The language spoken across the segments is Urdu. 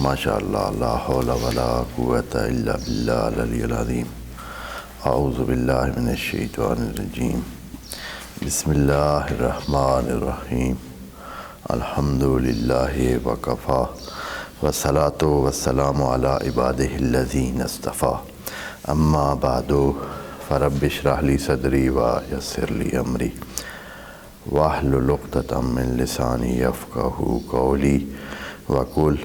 ماشاء اللہ لا حول ولا قوۃ الا باللہ العلی العظیم۔ اعوذ باللہ من الشیطان الرجیم، بسم اللہ الرحمن الرحیم، الحمد للہ وکفیٰ والصلاۃ والسلام علی عبادہ الذین اصطفیٰ، اما بعد فرب اشرح لی صدری ویسر لی امری واحلل عقدۃ من لسانی یفقہوا قولی وقل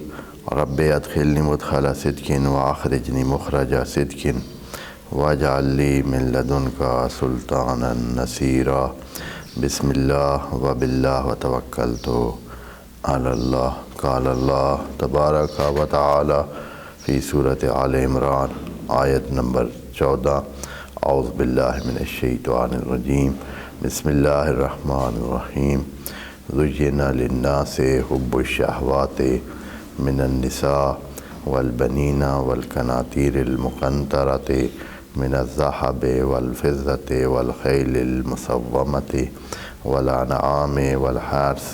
رب ادخلنی مدخل صدق واخرجنی مخرج صدق واجعل لی من لدنک سلطانا نصیرا۔ بسم اللہ وباللہ وتوکلت علی اللہ۔ قال اللہ تبارک و تعالی فی سورۃ آل عمران آیت نمبر 14، اعوذ باللہ من الشیطان الرجیم، بسم اللہ الرحمن الرحیم۔ زُيِّنَ لِلنَّاسِ حُبُّ الشَّهَوَاتِ مِنَ النِّسَاءِ وَالْبَنِينَ وَالْقَنَاطِيرِ الْمُقَنطَرَةِ مِنَ الذَّهَبِ وَالْفِضَّةِ وَالْخَيْلِ الْمُسَوَّمَةِ وَالْأَنْعَامِ وَالْحَرْثِ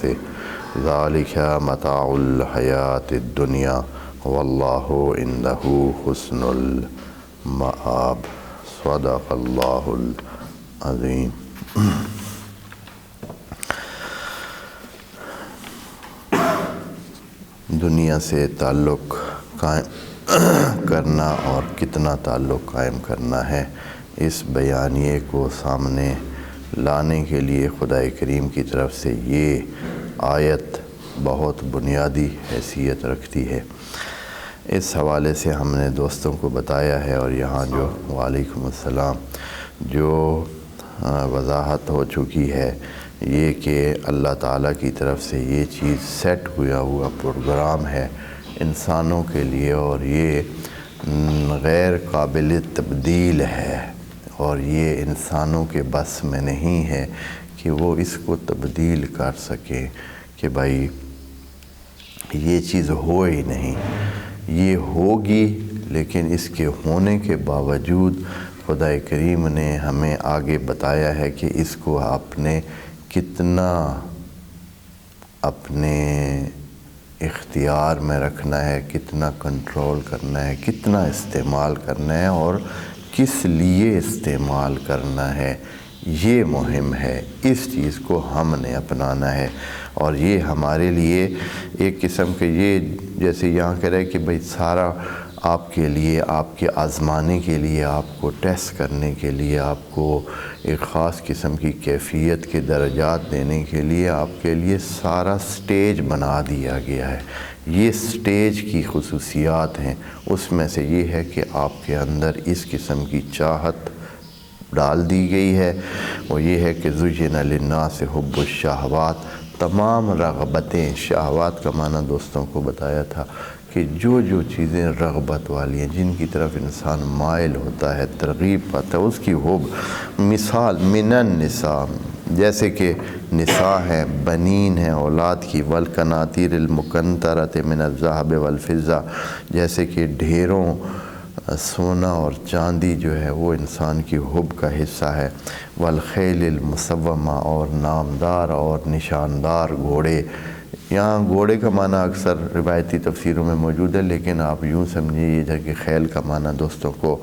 ذَلِكَ مَتَاعُ الْحَيَاةِ الدُّنْيَا وَاللَّهُ عِندَهُ حُسْنُ الْمَآبِ۔ صدق اللہ العظیم۔ دنیا سے تعلق قائم کرنا اور کتنا تعلق قائم کرنا ہے، اس بیانیے کو سامنے لانے کے لیے خدا کریم کی طرف سے یہ آیت بہت بنیادی حیثیت رکھتی ہے۔ اس حوالے سے ہم نے دوستوں کو بتایا ہے، اور یہاں جو وعلیکم السلام جو وضاحت ہو چکی ہے، یہ کہ اللہ تعالیٰ کی طرف سے یہ چیز سیٹ ہوا پروگرام ہے انسانوں کے لیے، اور یہ غیر قابل تبدیل ہے، اور یہ انسانوں کے بس میں نہیں ہے کہ وہ اس کو تبدیل کر سکیں کہ بھائی یہ چیز ہو ہی نہیں، یہ ہوگی، لیکن اس کے ہونے کے باوجود خدا کریم نے ہمیں آگے بتایا ہے کہ اس کو آپ نے کتنا اپنے اختیار میں رکھنا ہے، کتنا کنٹرول کرنا ہے، کتنا استعمال کرنا ہے، اور کس لیے استعمال کرنا ہے، یہ مہم ہے۔ اس چیز کو ہم نے اپنانا ہے، اور یہ ہمارے لیے ایک قسم کے یہ جیسے یہاں کہہ رہے کہ بھئی سارا آپ کے لیے، آپ کے آزمانے کے لیے، آپ کو ٹیسٹ کرنے کے لیے، آپ کو ایک خاص قسم کی کیفیت کے درجات دینے کے لیے آپ کے لیے سارا سٹیج بنا دیا گیا ہے۔ یہ سٹیج کی خصوصیات ہیں، اس میں سے یہ ہے کہ آپ کے اندر اس قسم کی چاہت ڈال دی گئی ہے، وہ یہ ہے کہ زُيِّنَ لِلنَّاسِ حُبُّ الشَّهَوَاتِ، تمام رغبتیں، شہوات کا معنی دوستوں کو بتایا تھا کہ جو چیزیں رغبت والی ہیں، جن کی طرف انسان مائل ہوتا ہے، ترغیب پاتا ہے، اس کی حب۔ مثال من النساء، جیسے کہ نساء ہیں، بنین ہیں، اولاد کی، والقناطیر المقنطرۃ من الذہب والفضہ، جیسے کہ ڈھیروں سونا اور چاندی جو ہے وہ انسان کی حب کا حصہ ہے، والخیل المسومہ، اور نامدار اور نشاندار گھوڑے۔ یہاں گھوڑے کا معنی اکثر روایتی تفسیروں میں موجود ہے، لیکن آپ یوں سمجھیے یہ ہے کہ خیل کا معنی دوستوں کو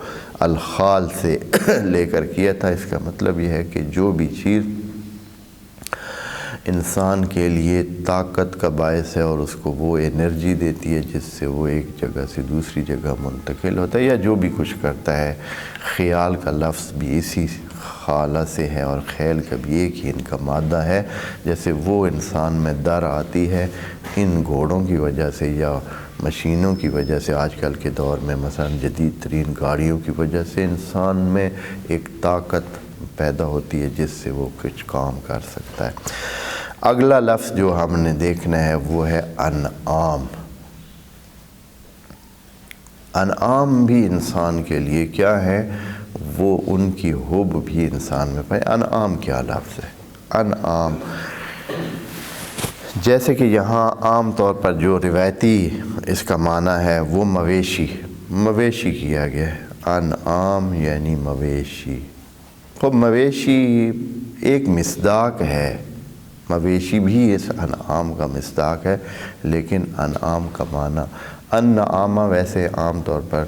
الخال سے لے کر کیا تھا۔ اس کا مطلب یہ ہے کہ جو بھی چیز انسان کے لیے طاقت کا باعث ہے اور اس کو وہ انرجی دیتی ہے جس سے وہ ایک جگہ سے دوسری جگہ منتقل ہوتا ہے، یا جو بھی کچھ کرتا ہے۔ خیال کا لفظ بھی اسی خالہ سے ہے، اور خیل کا بھی ایک ہی ان کا مادہ ہے۔ جیسے وہ انسان میں در آتی ہے ان گھوڑوں کی وجہ سے یا مشینوں کی وجہ سے، آج کل کے دور میں مثلا جدید ترین گاڑیوں کی وجہ سے انسان میں ایک طاقت پیدا ہوتی ہے جس سے وہ کچھ کام کر سکتا ہے۔ اگلا لفظ جو ہم نے دیکھنا ہے وہ ہے انعام۔ انعام بھی انسان کے لیے کیا ہے، وہ ان کی حب بھی انسان میں پائے۔ انعام کیا لفظ ہے؟ انعام جیسے کہ یہاں عام طور پر جو روایتی اس کا معنی ہے وہ مویشی کیا گیا ہے۔ انعام یعنی مویشی۔ خب مویشی ایک مصداق ہے، مویشی بھی اس انعام کا مصداق ہے، لیکن انعام کا معنی النعامہ ویسے عام طور پر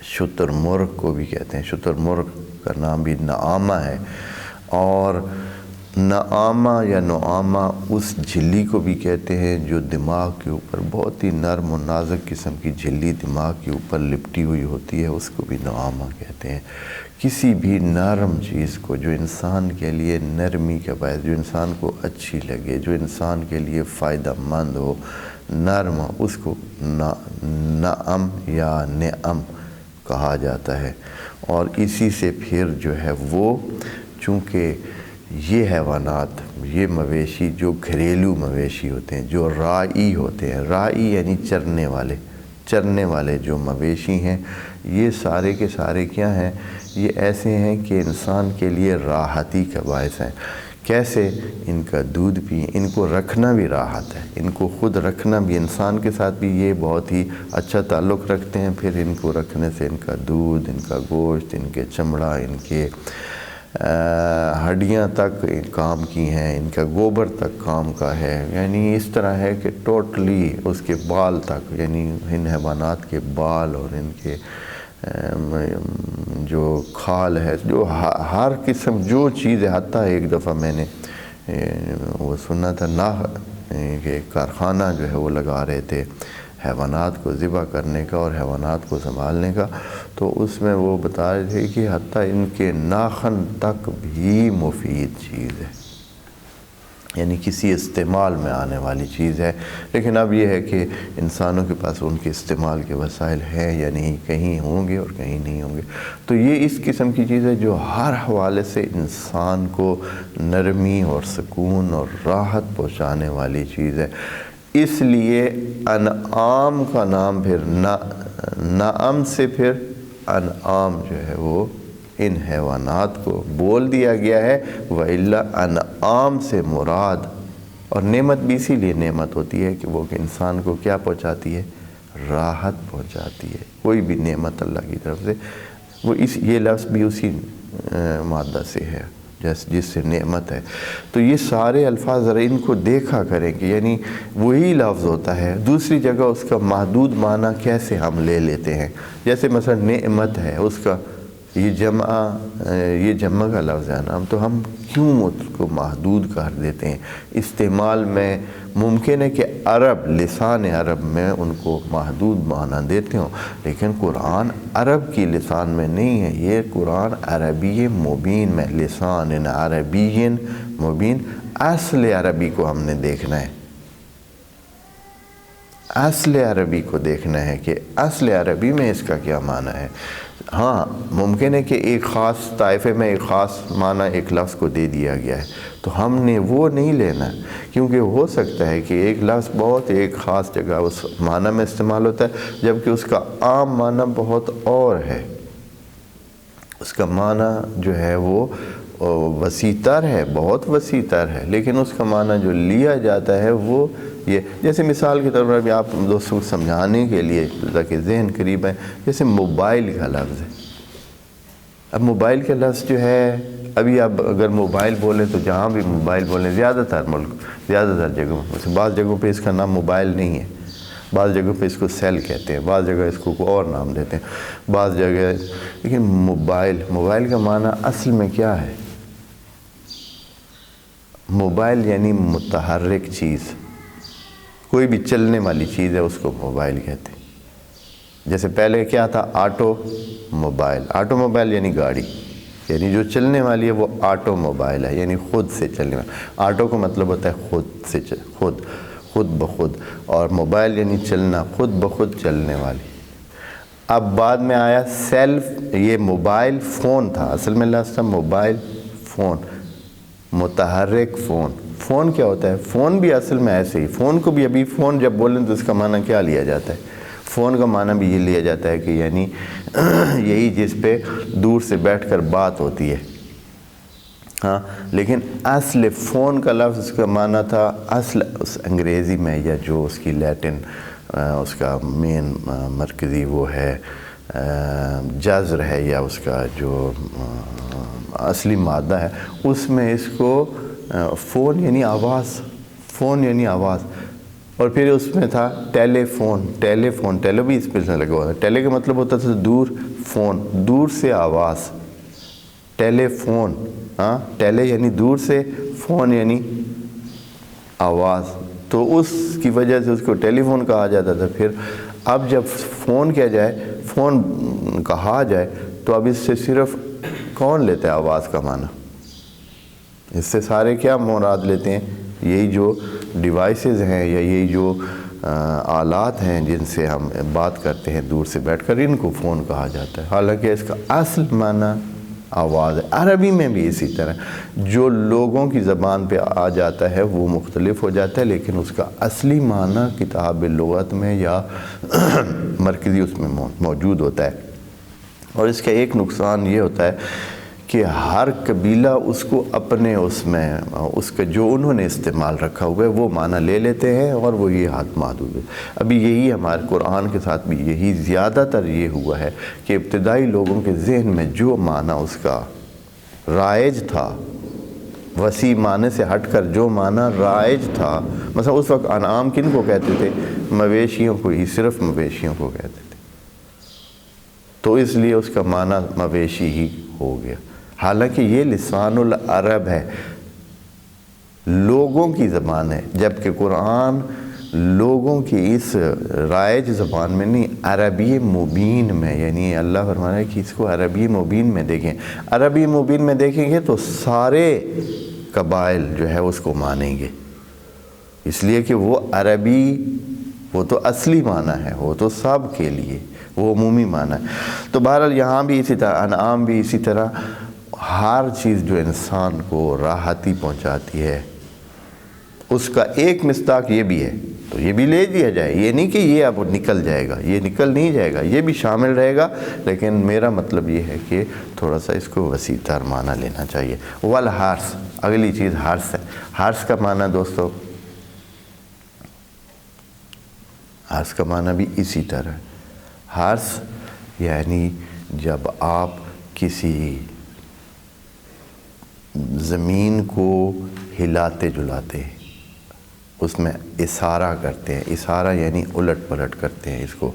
شتر مرغ کو بھی کہتے ہیں، شتر مرغ کا نام بھی نعامہ ہے، اور نعامہ یا نعامہ اس جھلی کو بھی کہتے ہیں جو دماغ کے اوپر بہت ہی نرم و نازک قسم کی جھلی دماغ کے اوپر لپٹی ہوئی ہوتی ہے، اس کو بھی نعامہ کہتے ہیں۔ کسی بھی نرم چیز کو جو انسان کے لیے نرمی کا باعث، جو انسان کو اچھی لگے، جو انسان کے لیے فائدہ مند ہو، نرم ہو، اس کو نعم یا نعم کہا جاتا ہے۔ اور اسی سے پھر جو ہے وہ، چونکہ یہ حیوانات، یہ مویشی جو گھریلو مویشی ہوتے ہیں، جو رائی ہوتے ہیں، رائی یعنی چرنے والے جو مویشی ہیں، یہ سارے کے سارے کیا ہیں؟ یہ ایسے ہیں کہ انسان کے لیے راحتی کا باعث ہیں۔ کیسے؟ ان کا دودھ پئیں، ان کو رکھنا بھی راحت ہے، ان کو خود رکھنا بھی، انسان کے ساتھ بھی یہ بہت ہی اچھا تعلق رکھتے ہیں، پھر ان کو رکھنے سے ان کا دودھ، ان کا گوشت، ان کے چمڑا، ان کے ہڈیاں تک کام کی ہیں، ان کا گوبر تک کام کا ہے، یعنی اس طرح ہے کہ ٹوٹلی اس کے بال تک، یعنی ان حیوانات کے بال اور ان کے جو کھال ہے، جو ہر قسم جو چیز ہے، حتیٰ ایک دفعہ میں نے وہ سنا تھا کہ کارخانہ جو ہے وہ لگا رہے تھے حیوانات کو ذبح کرنے کا اور حیوانات کو سنبھالنے کا، تو اس میں وہ بتا رہے تھے کہ حتیٰ ان کے ناخن تک بھی مفید چیز ہے، یعنی کسی استعمال میں آنے والی چیز ہے۔ لیکن اب یہ ہے کہ انسانوں کے پاس ان کے استعمال کے وسائل ہیں یا نہیں، کہیں ہوں گے اور کہیں نہیں ہوں گے۔ تو یہ اس قسم کی چیز ہے جو ہر حوالے سے انسان کو نرمی اور سکون اور راحت پہنچانے والی چیز ہے۔ اس لیے انعام کا نام پھر نعم سے پھر انعام جو ہے وہ ان حیوانات کو بول دیا گیا ہے۔ وَإِلَّا انعام سے مراد، اور نعمت بھی اسی لیے نعمت ہوتی ہے کہ وہ کہ انسان کو کیا پہنچاتی ہے؟ راحت پہنچاتی ہے۔ کوئی بھی نعمت اللہ کی طرف سے، وہ یہ لفظ بھی اسی مادہ سے ہے جس سے نعمت ہے۔ تو یہ سارے الفاظ ذرا ان کو دیکھا کریں کہ یعنی وہی لفظ ہوتا ہے، دوسری جگہ اس کا محدود معنی کیسے ہم لے لیتے ہیں۔ جیسے مثلا نعمت ہے، اس کا یہ جمع کا لفظ ہے نا، تو ہم کیوں اس کو محدود کر دیتے ہیں؟ استعمال میں ممکن ہے کہ لسان عرب میں ان کو محدود معنی دیتے ہوں، لیکن قرآن عرب کی لسان میں نہیں ہے، یہ قرآن عربی مبین میں، لسان عربی مبین۔ اصل عربی کو ہم نے دیکھنا ہے، اصل عربی کو دیکھنا ہے کہ اصل عربی میں اس کا کیا معنی ہے۔ ہاں ممکن ہے کہ ایک خاص طائفے میں ایک خاص معنی ایک لفظ کو دے دیا گیا ہے، تو ہم نے وہ نہیں لینا، کیونکہ ہو سکتا ہے کہ ایک لفظ بہت ایک خاص جگہ اس معنی میں استعمال ہوتا ہے، جبکہ اس کا عام معنی بہت اور ہے، اس کا معنی جو ہے وہ وسیع تر ہے، بہت وسیع تر ہے، لیکن اس کا معنی جو لیا جاتا ہے وہ یہ، جیسے مثال کے طور پر ابھی آپ دوستوں کو سمجھانے کے لیے تاکہ ذہن قریب ہے، جیسے موبائل کا لفظ ہے۔ اب موبائل کا لفظ جو ہے، ابھی آپ اگر موبائل بولیں تو جہاں بھی موبائل بولیں، زیادہ تر جگہوں، ویسے بعض جگہوں پہ اس کا نام موبائل نہیں ہے، بعض جگہوں پہ اس کو سیل کہتے ہیں، بعض جگہ اس کو کوئی اور نام دیتے ہیں، بعض جگہ، لیکن موبائل کا معنی اصل میں کیا ہے؟ موبائل یعنی متحرک چیز، کوئی بھی چلنے والی چیز ہے اس کو موبائل کہتے ہیں۔ جیسے پہلے کیا تھا؟ آٹو موبائل یعنی گاڑی، یعنی جو چلنے والی ہے وہ آٹو موبائل ہے، یعنی خود سے چلنے والی۔ آٹو کا مطلب ہوتا ہے خود بخود، اور موبائل یعنی چلنا، خود بخود چلنے والی۔ اب بعد میں آیا سیلف، یہ موبائل فون تھا، اصل میں لفظ تھا موبائل فون، متحرک فون کیا ہوتا ہے؟ فون بھی اصل میں ایسے ہی، فون کو بھی ابھی فون جب بولیں تو اس کا معنی کیا لیا جاتا ہے؟ فون کا معنی بھی یہ لیا جاتا ہے کہ یعنی یہی جس پہ دور سے بیٹھ کر بات ہوتی ہے، ہاں، لیکن اصل فون کا لفظ اس کا معنی تھا، اصل اس انگریزی میں یا جو اس کی لیٹن اس کا مین مرکزی وہ ہے جذر ہے، یا اس کا جو اصلی مادہ ہے، اس میں اس کو فون یعنی آواز، اور پھر اس میں تھا ٹیلی فون، ٹیلو بھی اس پہ لگا ہوا تھا. ٹیلی کا مطلب ہوتا تھا دور، فون دور سے آواز، ٹیلی فون. ہاں ٹیلی یعنی دور سے، فون یعنی آواز، تو اس کی وجہ سے اس کو ٹیلی فون کہا جاتا تھا. پھر اب جب فون کیا جائے، فون کہا جائے تو اب اس سے صرف کون لیتا ہے آواز کا معنی؟ اس سے سارے کیا مراد لیتے ہیں؟ یہی جو ڈیوائسز ہیں یا یہی جو آلات ہیں جن سے ہم بات کرتے ہیں دور سے بیٹھ کر، ان کو فون کہا جاتا ہے. حالانکہ اس کا اصل معنی آواز ہے. عربی میں بھی اسی طرح جو لوگوں کی زبان پہ آ جاتا ہے وہ مختلف ہو جاتا ہے، لیکن اس کا اصلی معنی کتاب لغت میں یا مرکزی اس میں موجود ہوتا ہے. اور اس کا ایک نقصان یہ ہوتا ہے کہ ہر قبیلہ اس کو اپنے اس میں اس کا جو انہوں نے استعمال رکھا ہوا ہے وہ معنی لے لیتے ہیں، اور وہ یہ حد محدود ہے. ابھی یہی ہمارے قرآن کے ساتھ بھی یہی زیادہ تر یہ ہوا ہے کہ ابتدائی لوگوں کے ذہن میں جو معنی اس کا رائج تھا، وسیع معنی سے ہٹ کر جو معنی رائج تھا، مثلا اس وقت انعام کن کو کہتے تھے؟ مویشیوں کو ہی، صرف مویشیوں کو کہتے تھے، تو اس لیے اس کا معنی مویشی ہی ہو گیا. حالانکہ یہ لسان العرب ہے، لوگوں کی زبان ہے، جبکہ قرآن لوگوں کی اس رائج زبان میں نہیں، عربی مبین میں، یعنی اللہ فرما رہا ہے کہ اس کو عربی مبین میں دیکھیں. عربی مبین میں دیکھیں گے تو سارے قبائل جو ہے اس کو مانیں گے، اس لیے کہ وہ عربی، وہ تو اصلی معنی ہے، وہ تو سب کے لیے وہ عمومی معنی ہے. تو بہرحال یہاں بھی اسی طرح، انعام بھی اسی طرح، ہر چیز جو انسان کو راحتی پہنچاتی ہے اس کا ایک مصداق یہ بھی ہے، تو یہ بھی لے دیا جائے. یہ نہیں کہ یہ اب نکل جائے گا، یہ نکل نہیں جائے گا، یہ بھی شامل رہے گا، لیکن میرا مطلب یہ ہے کہ تھوڑا سا اس کو وسیع تر معنی لینا چاہیے. والحرث، اگلی چیز حرث ہے. حرث کا معنی دوستو، حرث کا معنی بھی اسی طرح. حرث یعنی جب آپ کسی زمین کو ہلاتے جلاتے ہیں، اس میں اسارہ کرتے ہیں، اسارہ یعنی الٹ پلٹ کرتے ہیں، اس کو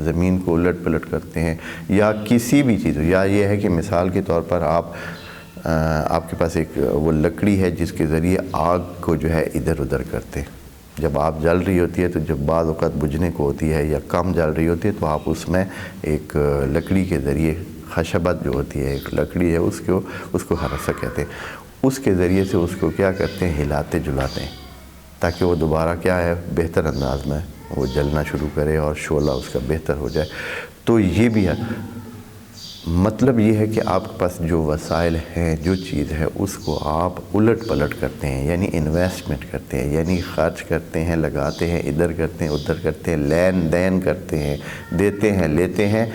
زمین کو الٹ پلٹ کرتے ہیں، یا کسی بھی چیز، یا یہ ہے کہ مثال کے طور پر آپ کے پاس ایک وہ لکڑی ہے جس کے ذریعے آگ کو جو ہے ادھر ادھر کرتے ہیں. جب آپ جل رہی ہوتی ہے تو جب بعض اوقات بجھنے کو ہوتی ہے یا کم جل رہی ہوتی ہے تو آپ اس میں ایک لکڑی کے ذریعے، خشبت جو ہوتی ہے ایک لکڑی ہے، اس کو حرثہ کہتے ہیں، اس کے ذریعے سے اس کو کیا کرتے ہیں؟ ہلاتے جلاتے ہیں، تاکہ وہ دوبارہ کیا ہے؟ بہتر انداز میں وہ جلنا شروع کرے اور شعلہ اس کا بہتر ہو جائے. تو یہ بھی ہے. مطلب یہ ہے کہ آپ کے پاس جو وسائل ہیں، جو چیز ہے، اس کو آپ الٹ پلٹ کرتے ہیں، یعنی انویسٹمنٹ کرتے ہیں، یعنی خرچ کرتے ہیں، لگاتے ہیں، ادھر کرتے ہیں، ادھر کرتے ہیں، لین دین کرتے ہیں، دیتے ہیں، لیتے ہیں،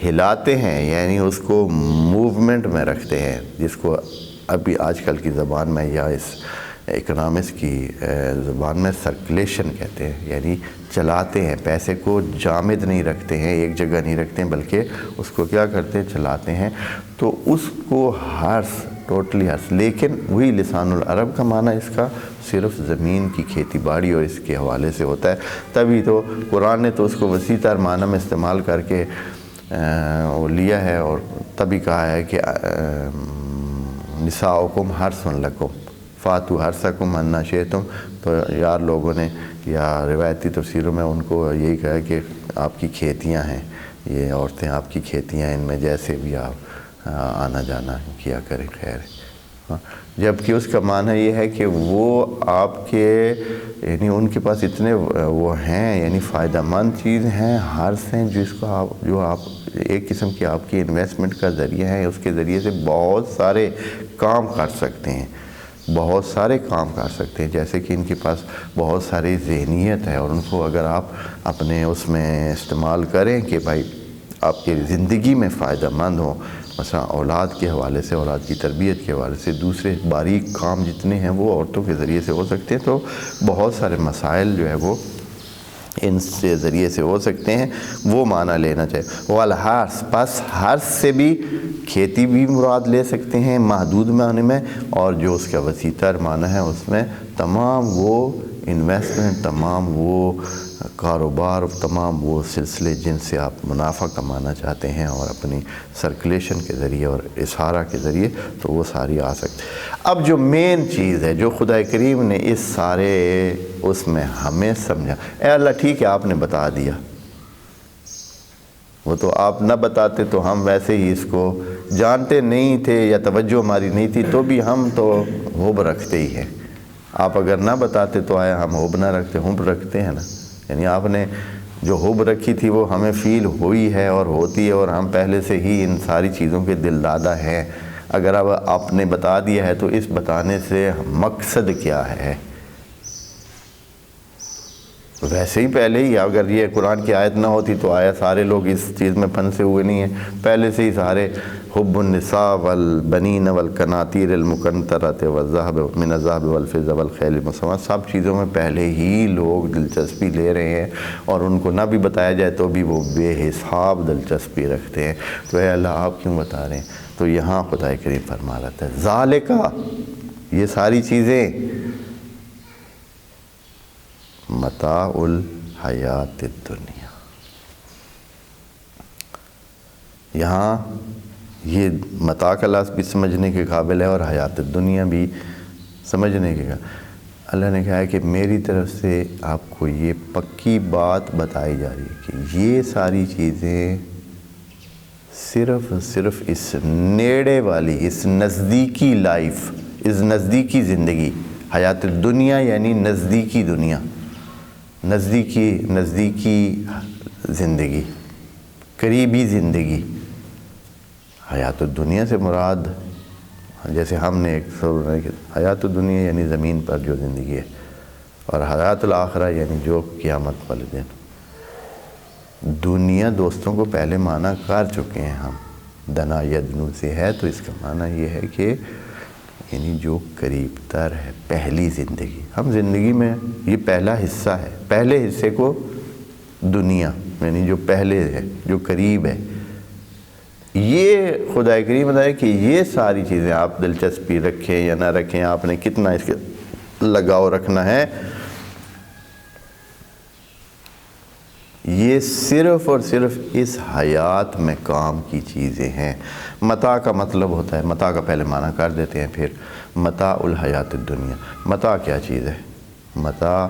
ہلاتے ہیں، یعنی اس کو موومنٹ میں رکھتے ہیں، جس کو ابھی آج کل کی زبان میں یا اس اکنامکس کی زبان میں سرکولیشن کہتے ہیں، یعنی چلاتے ہیں. پیسے کو جامد نہیں رکھتے ہیں، ایک جگہ نہیں رکھتے ہیں، بلکہ اس کو کیا کرتے ہیں؟ چلاتے ہیں. تو اس کو حرث، ٹوٹلی حرث. لیکن وہی لسان العرب کا معنی اس کا صرف زمین کی کھیتی باڑی اور اس کے حوالے سے ہوتا ہے. تبھی تو قرآن نے تو اس کو وسیع تر معنی میں استعمال کر کے وہ لیا ہے، اور تبھی کہا ہے کہ نساؤکم حرث لکم فاتو حرثکم انا شئتم. تو یار لوگوں نے یا روایتی تفسیروں میں ان کو یہی کہا کہ آپ کی کھیتیاں ہیں، یہ عورتیں آپ کی کھیتیاں، ان میں جیسے بھی آپ آنا جانا کیا کریں، خیر ہے. جبکہ اس کا معنی یہ ہے کہ وہ آپ کے، یعنی ان کے پاس اتنے وہ ہیں، یعنی فائدہ مند چیز ہیں، حرث ہیں، جو آپ ایک قسم کی آپ کی انویسٹمنٹ کا ذریعہ ہے، اس کے ذریعے سے بہت سارے کام کر سکتے ہیں، بہت سارے کام کر سکتے ہیں. جیسے کہ ان کے پاس بہت ساری ذہنیت ہے، اور ان کو اگر آپ اپنے اس میں استعمال کریں کہ بھائی آپ کی زندگی میں فائدہ مند ہوں، مثلا اولاد کے حوالے سے، اولاد کی تربیت کے حوالے سے، دوسرے باریک کام جتنے ہیں وہ عورتوں کے ذریعے سے ہو سکتے ہیں. تو بہت سارے مسائل جو ہے وہ ان سے ذریعے سے ہو سکتے ہیں، وہ معنی لینا چاہیے. والحرث، پس حرث سے بھی کھیتی بھی مراد لے سکتے ہیں محدود معنی میں، اور جو اس کا وسیع تر معنی ہے اس میں تمام وہ انویسٹمنٹ، تمام وہ کاروبار، تمام وہ سلسلے جن سے آپ منافع کمانا چاہتے ہیں اور اپنی سرکولیشن کے ذریعے اور اظہارہ کے ذریعے، تو وہ ساری آ سکتی۔ اب جو مین چیز ہے جو خدا کریم نے اس سارے اس میں ہمیں سمجھا، اے اللہ ٹھیک ہے آپ نے بتا دیا، وہ تو آپ نہ بتاتے تو ہم ویسے ہی اس کو جانتے نہیں تھے یا توجہ ہماری نہیں تھی، تو بھی ہم تو حب رکھتے ہی ہیں۔ آپ اگر نہ بتاتے تو آیا ہم حب نہ رکھتے، حب رکھتے ہیں نا، یعنی آپ نے جو حب رکھی تھی وہ ہمیں فیل ہوئی ہے اور ہوتی ہے، اور ہم پہلے سے ہی ان ساری چیزوں کے دل دادہ ہیں۔ اگر اب آپ نے بتا دیا ہے تو اس بتانے سے مقصد کیا ہے؟ ویسے ہی پہلے ہی اگر یہ قرآن کی آیت نہ ہوتی تو آیا سارے لوگ اس چیز میں پھنسے ہوئے نہیں ہیں، پہلے سے ہی سارے حب النساء والبنین والقناطیر المقنطرۃ والذہب من الذہب والفضہ والخیل المسومۃ، سب چیزوں میں پہلے ہی لوگ دلچسپی لے رہے ہیں، اور ان کو نہ بھی بتایا جائے تو بھی وہ بے حساب دلچسپی رکھتے ہیں۔ تو اے اللہ آپ کیوں بتا رہے ہیں؟ تو یہاں خدا کریم فرما رہتا ہے ذالک، یہ ساری چیزیں متاع الحیات الدنیا، یہاں یہ متاع کا لفظ بھی سمجھنے کے قابل ہے اور حیات الدنیا بھی سمجھنے کے قابل۔ اللہ نے کہا ہے کہ میری طرف سے آپ کو یہ پکی بات بتائی جا رہی ہے کہ یہ ساری چیزیں صرف اس نیڑے والی، اس نزدیکی لائف، اس نزدیکی زندگی، حیات الدنیا یعنی نزدیکی دنیا، نزدیکی زندگی، قریبی زندگی۔ حیات الدنیا سے مراد جیسے ہم نے ایک حیات الدنیا یعنی زمین پر جو زندگی ہے، اور حیات الآخرہ یعنی جو قیامت والے دن۔ دنیا دوستوں کو پہلے معنی کر چکے ہیں ہم، دنا یدنو سے ہے تو اس کا معنی یہ ہے کہ یعنی جو قریب تر ہے، پہلی زندگی۔ ہم زندگی میں یہ پہلا حصہ ہے، پہلے حصے کو دنیا یعنی جو پہلے ہے، جو قریب ہے، یہ خدا کریم بتائے کہ یہ ساری چیزیں آپ دلچسپی رکھیں یا نہ رکھیں، آپ نے کتنا اس کے لگاؤ رکھنا ہے، یہ صرف اور صرف اس حیات میں کام کی چیزیں ہیں۔ متاع کا مطلب ہوتا ہے، متاع کا پہلے معنی کر دیتے ہیں، پھر متاع الحیات الدنیا۔ متاع کیا چیز ہے؟ متاع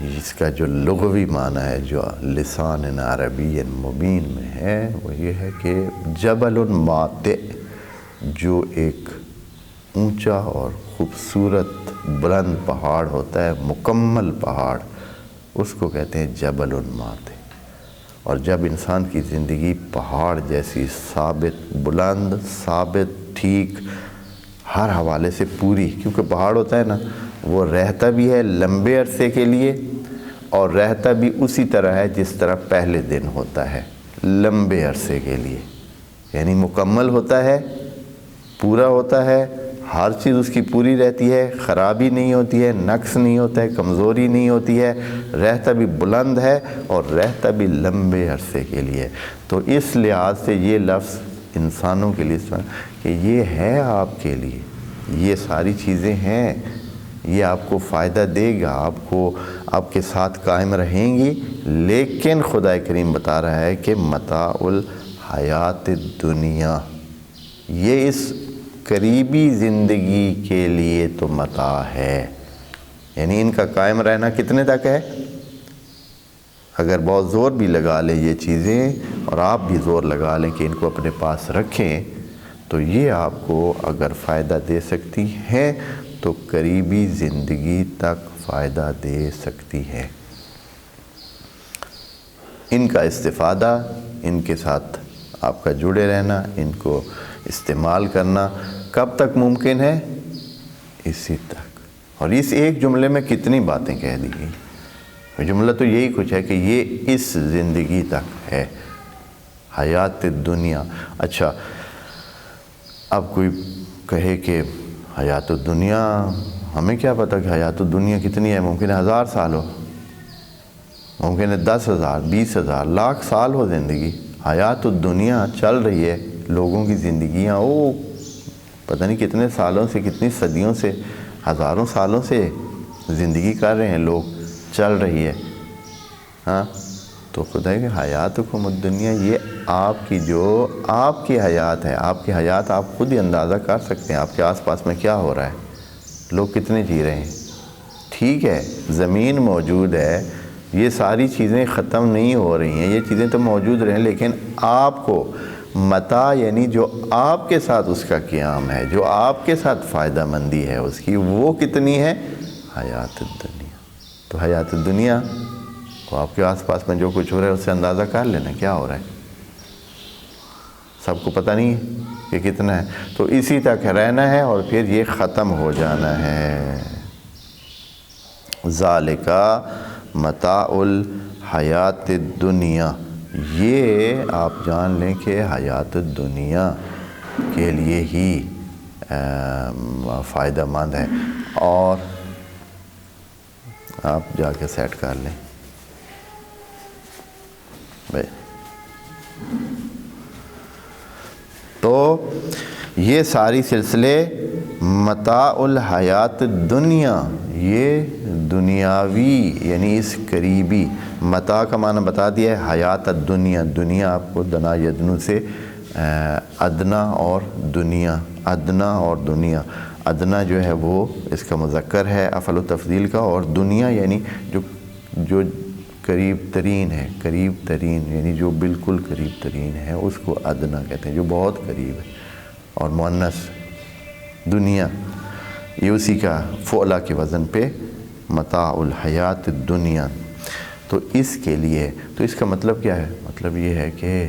اس کا جو لغوی معنی ہے، جو لسان عربی مبین میں ہے، وہ یہ ہے کہ جبل ماطع، جو ایک اونچا اور خوبصورت بلند پہاڑ ہوتا ہے، مکمل پہاڑ، اس کو کہتے ہیں جبل ماطع۔ اور جب انسان کی زندگی پہاڑ جیسی ثابت، بلند، ثابت، ٹھیک، ہر حوالے سے پوری، کیونکہ پہاڑ ہوتا ہے نا، وہ رہتا بھی ہے لمبے عرصے کے لیے اور رہتا بھی اسی طرح ہے جس طرح پہلے دن ہوتا ہے، لمبے عرصے کے لیے، یعنی مکمل ہوتا ہے، پورا ہوتا ہے، ہر چیز اس کی پوری رہتی ہے، خرابی نہیں ہوتی ہے، نقص نہیں ہوتا ہے، کمزوری نہیں ہوتی ہے، رہتا بھی بلند ہے اور رہتا بھی لمبے عرصے کے لیے۔ تو اس لحاظ سے یہ لفظ انسانوں کے لیے کہ یہ ہے آپ کے لیے، یہ ساری چیزیں ہیں، یہ آپ کو فائدہ دے گا، آپ کو آپ کے ساتھ قائم رہیں گی، لیکن خدا کریم بتا رہا ہے کہ متاع الحیات الدنیا، یہ اس قریبی زندگی کے لیے تو متاع ہے، یعنی ان کا قائم رہنا کتنے تک ہے؟ اگر بہت زور بھی لگا لیں یہ چیزیں اور آپ بھی زور لگا لیں کہ ان کو اپنے پاس رکھیں، تو یہ آپ کو اگر فائدہ دے سکتی ہیں تو قریبی زندگی تک فائدہ دے سکتی ہے۔ ان کا استفادہ، ان کے ساتھ آپ کا جڑے رہنا، ان کو استعمال کرنا کب تک ممکن ہے؟ اسی تک۔ اور اس ایک جملے میں کتنی باتیں کہہ دی گئی، جملہ تو یہی کچھ ہے کہ یہ اس زندگی تک ہے، حیات الدنیا۔ اچھا، اب کوئی کہے کہ حیات الدنیا، ہمیں کیا پتہ کہ حیات الدنیا کتنی ہے؟ ممکن ہے 1000 سال ہو، ممکن ہے 10,000، 20,000، لاکھ سال ہو زندگی۔ حیات الدنیا چل رہی ہے، لوگوں کی زندگیاں پتہ نہیں کتنے سالوں سے، کتنی صدیوں سے، ہزاروں سالوں سے زندگی کر رہے ہیں لوگ، چل رہی ہے، ہاں، تو خدا کہ حیاتکم الدنیا، یہ آپ کی جو آپ کی حیات ہے، آپ کی حیات آپ خود ہی اندازہ کر سکتے ہیں آپ کے آس پاس میں کیا ہو رہا ہے، لوگ کتنے جی رہے ہیں۔ ٹھیک ہے، زمین موجود ہے، یہ ساری چیزیں ختم نہیں ہو رہی ہیں، یہ چیزیں تو موجود رہیں، لیکن آپ کو متاع یعنی جو آپ کے ساتھ اس کا قیام ہے، جو آپ کے ساتھ فائدہ مندی ہے اس کی، وہ کتنی ہے؟ حیات الدنیا۔ تو حیات الدنیا کو آپ کے آس پاس میں جو کچھ ہو رہا ہے اس سے اندازہ کر لینا کیا ہو رہا ہے، سب کو پتہ نہیں ہے کہ کتنا ہے، تو اسی تک رہنا ہے اور پھر یہ ختم ہو جانا ہے۔ ذالک متاع الحیات الدنیا، یہ آپ جان لیں کہ حیات الدنیا کے لیے ہی فائدہ مند ہے۔ اور آپ جا کے سیٹ کر لیں بھائی۔ تو یہ ساری سلسلے متاع الحیات الدنیا، یہ دنیاوی یعنی اس قریبی، متاع کا معنی بتا دیا ہے، حیات الدنیا، دنیا آپ کو دنا یدنو سے ادنا اور دنیا، ادنا اور دنیا، ادنا جو ہے وہ اس کا مذکر ہے افعل تفضیل کا، اور دنیا یعنی جو قریب ترین ہے، قریب ترین یعنی جو بالکل قریب ترین ہے اس کو ادنا کہتے ہیں، جو بہت قریب ہے، اور مؤنث دنیا، یہ اسی کا فعلہ کے وزن پہ متاع الحیات الدنیا۔ تو اس کے لیے، تو اس کا مطلب کیا ہے؟ مطلب یہ ہے کہ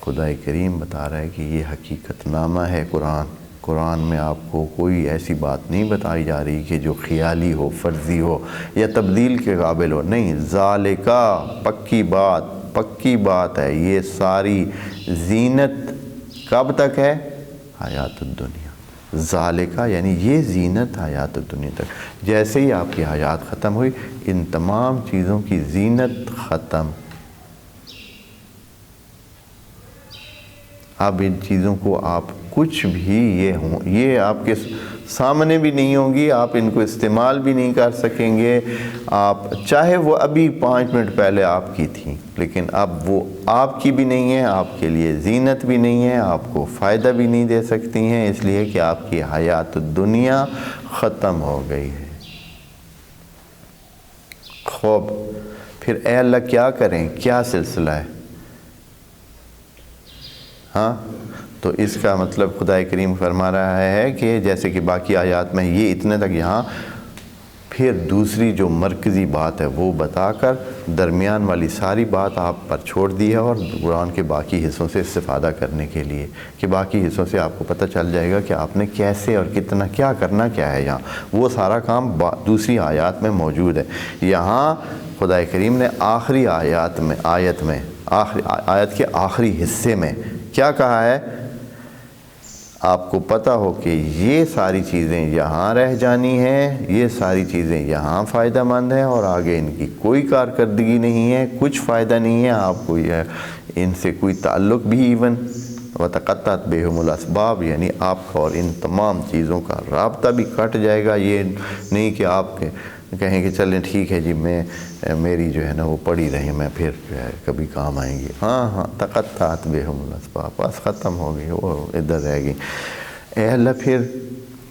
خدا کریم بتا رہا ہے کہ یہ حقیقت نامہ ہے قرآن میں آپ کو کوئی ایسی بات نہیں بتائی جا رہی کہ جو خیالی ہو، فرضی ہو یا تبدیل کے قابل ہو، نہیں، ذالکا پکی بات ہے، یہ ساری زینت کب تک ہے؟ حیات الدنیا۔ ذالکا یعنی یہ زینت حیات الدنیا تک، جیسے ہی آپ کی حیات ختم ہوئی ان تمام چیزوں کی زینت ختم، اب ان چیزوں کو آپ کچھ بھی یہ آپ کے سامنے بھی نہیں ہوں گی، آپ ان کو استعمال بھی نہیں کر سکیں گے، آپ چاہے وہ ابھی 5 منٹ پہلے آپ کی تھیں، لیکن اب وہ آپ کی بھی نہیں ہے، آپ کے لیے زینت بھی نہیں ہے، آپ کو فائدہ بھی نہیں دے سکتی ہیں، اس لیے کہ آپ کی حیات الدنیا ختم ہو گئی ہے۔ خوب، پھر اے اللہ کیا کریں، کیا سلسلہ ہے؟ ہاں، تو اس کا مطلب خدا کریم فرما رہا ہے کہ جیسے کہ باقی آیات میں یہ اتنے تک، یہاں پھر دوسری جو مرکزی بات ہے وہ بتا کر درمیان والی ساری بات آپ پر چھوڑ دی ہے، اور قرآن کے باقی حصوں سے استفادہ کرنے کے لیے کہ باقی حصوں سے آپ کو پتہ چل جائے گا کہ آپ نے کیسے اور کتنا کیا کرنا کیا ہے، یہاں وہ سارا کام دوسری آیات میں موجود ہے۔ یہاں خدا کریم نے آخری آیت کے آخری حصے میں کیا کہا ہے؟ آپ کو پتہ ہو کہ یہ ساری چیزیں یہاں رہ جانی ہیں، یہ ساری چیزیں یہاں فائدہ مند ہیں، اور آگے ان کی کوئی کارکردگی نہیں ہے، کچھ فائدہ نہیں ہے آپ کو، ان سے کوئی تعلق بھی ایون وتقطعت بہم الاسباب، یعنی آپ کا اور ان تمام چیزوں کا رابطہ بھی کٹ جائے گا۔ یہ نہیں کہ آپ کہیں کہ چلیں ٹھیک ہے جی، میری جو ہے نا وہ پڑی رہی، میں پھر جو ہے کبھی کام آئیں گی، ہاں تقطعت بہم الاسباب، بس ختم ہو گئی، وہ ادھر رہ گئی۔ اے اللہ پھر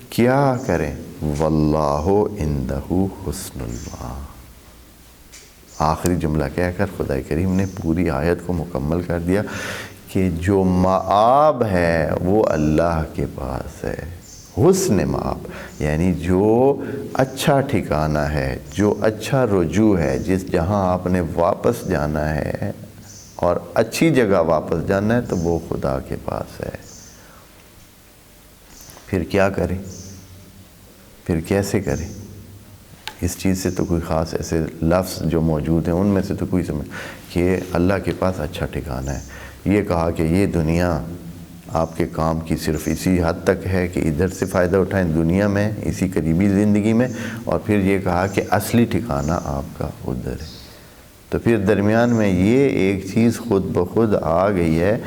کیا کریں؟ واللہ عندہ حسن المآب، آخری جملہ کہہ کر خدا کریم نے پوری آیت کو مکمل کر دیا کہ جو مآب ہے وہ اللہ کے پاس ہے، حسن مآب یعنی جو اچھا ٹھکانہ ہے، جو اچھا رجوع ہے، جہاں آپ نے واپس جانا ہے اور اچھی جگہ واپس جانا ہے، تو وہ خدا کے پاس ہے۔ پھر کیا کریں؟ پھر کیسے کریں؟ اس چیز سے تو کوئی خاص ایسے لفظ جو موجود ہیں ان میں سے تو کوئی سمجھ کہ اللہ کے پاس اچھا ٹھکانہ ہے۔ یہ کہا کہ یہ دنیا آپ کے کام کی صرف اسی حد تک ہے کہ ادھر سے فائدہ اٹھائیں دنیا میں، اسی قریبی زندگی میں، اور پھر یہ کہا کہ اصلی ٹھکانہ آپ کا ادھر ہے۔ تو پھر درمیان میں یہ ایک چیز خود بخود آ گئی ہے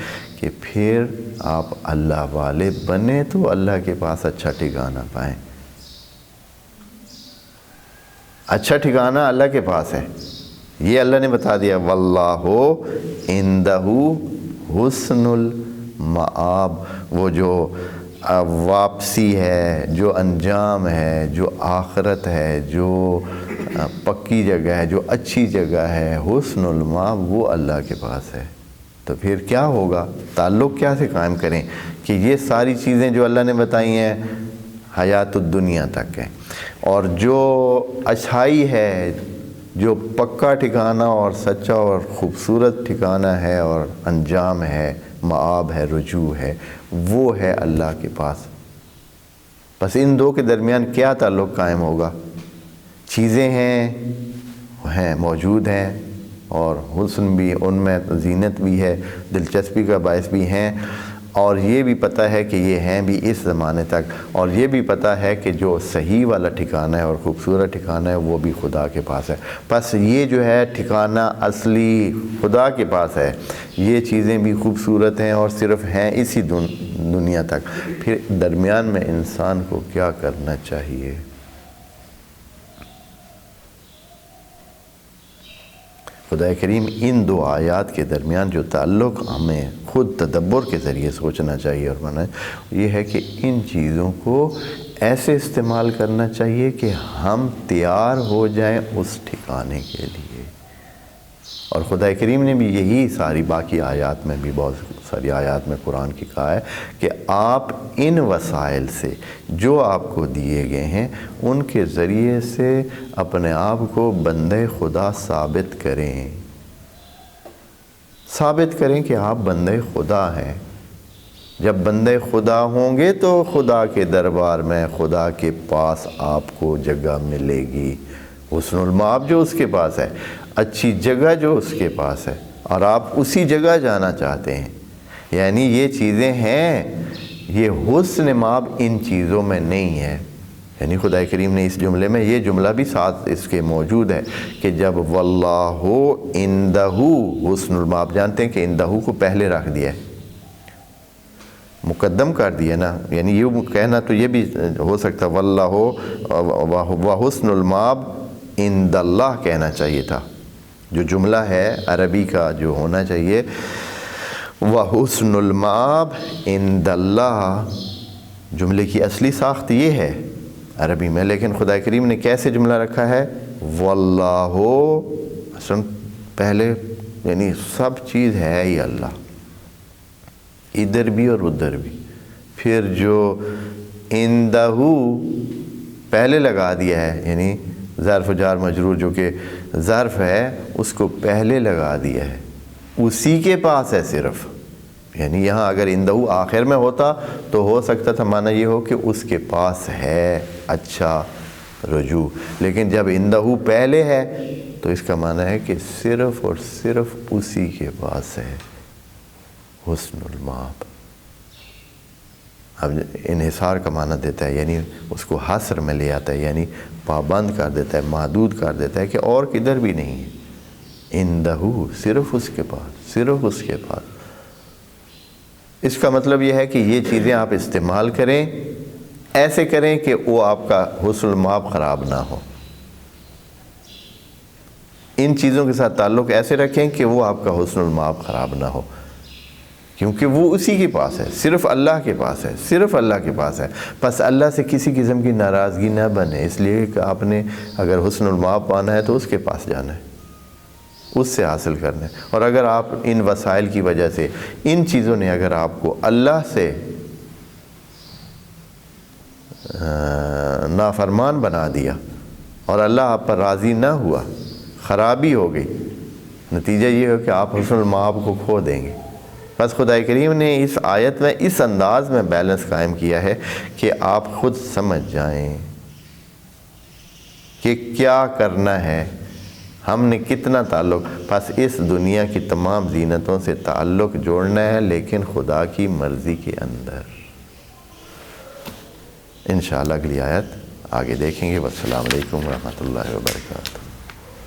کہ پھر آپ اللہ والے بنیں تو اللہ کے پاس اچھا ٹھکانہ پائیں۔ اچھا ٹھکانہ اللہ کے پاس ہے، یہ اللہ نے بتا دیا، واللہ عندہ حسن المآب، وہ جو واپسی ہے، جو انجام ہے، جو آخرت ہے، جو پکی جگہ ہے، جو اچھی جگہ ہے، حسن المآب وہ اللہ کے پاس ہے۔ تو پھر کیا ہوگا؟ تعلق کیا سے قائم کریں کہ یہ ساری چیزیں جو اللہ نے بتائی ہیں حیات الدنیا تک ہیں، اور جو اچھائی ہے، جو پکا ٹھکانہ اور سچا اور خوبصورت ٹھکانہ ہے اور انجام ہے، مآب ہے، رجوع ہے، وہ ہے اللہ کے پاس۔ بس ان دو کے درمیان کیا تعلق قائم ہوگا؟ چیزیں ہیں موجود ہیں، اور حسن بھی ان میں، زینت بھی ہے، دلچسپی کا باعث بھی ہیں، اور یہ بھی پتہ ہے کہ یہ ہیں بھی اس زمانے تک، اور یہ بھی پتہ ہے کہ جو صحیح والا ٹھکانہ ہے اور خوبصورت ٹھکانہ ہے وہ بھی خدا کے پاس ہے۔ بس یہ جو ہے ٹھکانہ اصلی خدا کے پاس ہے، یہ چیزیں بھی خوبصورت ہیں اور صرف ہیں اسی دنیا تک۔ پھر درمیان میں انسان کو کیا کرنا چاہیے؟ خدا کریم ان دو آیات کے درمیان جو تعلق ہمیں خود تدبر کے ذریعے سوچنا چاہیے اور مانا یہ ہے کہ ان چیزوں کو ایسے استعمال کرنا چاہیے کہ ہم تیار ہو جائیں اس ٹھکانے کے لیے۔ اور خدا کریم نے بھی یہی ساری باقی آیات میں بھی، بہت ساری آیات میں قرآن کی کہا ہے کہ آپ ان وسائل سے جو آپ کو دیے گئے ہیں ان کے ذریعے سے اپنے آپ کو بندہ خدا ثابت کریں، ثابت کریں کہ آپ بندہ خدا ہیں۔ جب بندے خدا ہوں گے تو خدا کے دربار میں، خدا کے پاس آپ کو جگہ ملے گی، حسن المآب جو اس کے پاس ہے، اچھی جگہ جو اس کے پاس ہے، اور آپ اسی جگہ جانا چاہتے ہیں۔ یعنی یہ چیزیں ہیں، یہ حسن مآب ان چیزوں میں نہیں ہے۔ یعنی خدا کریم نے اس جملے میں یہ جملہ بھی ساتھ اس کے موجود ہے کہ جب واللہ عندہ حسن المآب، جانتے ہیں کہ عندہ کو پہلے رکھ دیا ہے، مقدم کر دیا نا، یعنی یہ کہنا تو یہ بھی ہو سکتا واللہ وحسن المآب عند اللہ کہنا چاہیے تھا۔ جو جملہ ہے عربی کا جو ہونا چاہیے وحسن المآب عند اللہ، جملے کی اصلی ساخت یہ ہے عربی میں، لیکن خدا کریم نے کیسے جملہ رکھا ہے؟ واللہ، پہلے یعنی سب چیز ہے ہی اللہ، ادھر بھی اور ادھر بھی۔ پھر جو عندہ پہلے لگا دیا ہے، یعنی ظرف جار مجرور جو کہ ظرف ہے اس کو پہلے لگا دیا ہے، اسی کے پاس ہے صرف۔ یعنی یہاں اگر عندہ آخر میں ہوتا تو ہو سکتا تھا معنی یہ ہو کہ اس کے پاس ہے اچھا رجوع، لیکن جب عندہ پہلے ہے تو اس کا معنی ہے کہ صرف اور صرف اسی کے پاس ہے حسن المآب۔ اب انحصار کا معنی دیتا ہے، یعنی اس کو حصر میں لے آتا ہے، یعنی پابند کر دیتا ہے، محدود کر دیتا ہے کہ اور کدھر بھی نہیں ہے، عندہ صرف اس کے پاس، صرف اس کے پاس۔ اس کا مطلب یہ ہے کہ یہ چیزیں آپ استعمال کریں، ایسے کریں کہ وہ آپ کا حسن المآب خراب نہ ہو۔ ان چیزوں کے ساتھ تعلق ایسے رکھیں کہ وہ آپ کا حسن المآب خراب نہ ہو، کیونکہ وہ اسی کے پاس ہے، صرف اللہ کے پاس ہے، صرف اللہ کے پاس ہے۔ بس اللہ سے کسی قسم کی ناراضگی نہ بنے، اس لیے کہ آپ نے اگر حسن المآب پانا ہے تو اس کے پاس جانا ہے، اس سے حاصل کرنا ہے۔ اور اگر آپ ان وسائل کی وجہ سے، ان چیزوں نے اگر آپ کو اللہ سے نافرمان بنا دیا اور اللہ آپ پر راضی نہ ہوا، خرابی ہو گئی، نتیجہ یہ ہو کہ آپ حسن المآب کو کھو دیں گے۔ بس خدا کریم نے اس آیت میں اس انداز میں بیلنس قائم کیا ہے کہ آپ خود سمجھ جائیں کہ کیا کرنا ہے، ہم نے کتنا تعلق، بس اس دنیا کی تمام زینتوں سے تعلق جوڑنا ہے، لیکن خدا کی مرضی کے اندر۔ انشاءاللہ اگلی آیت آگے دیکھیں گے۔ والسلام علیکم ورحمۃ اللہ وبرکاتہ۔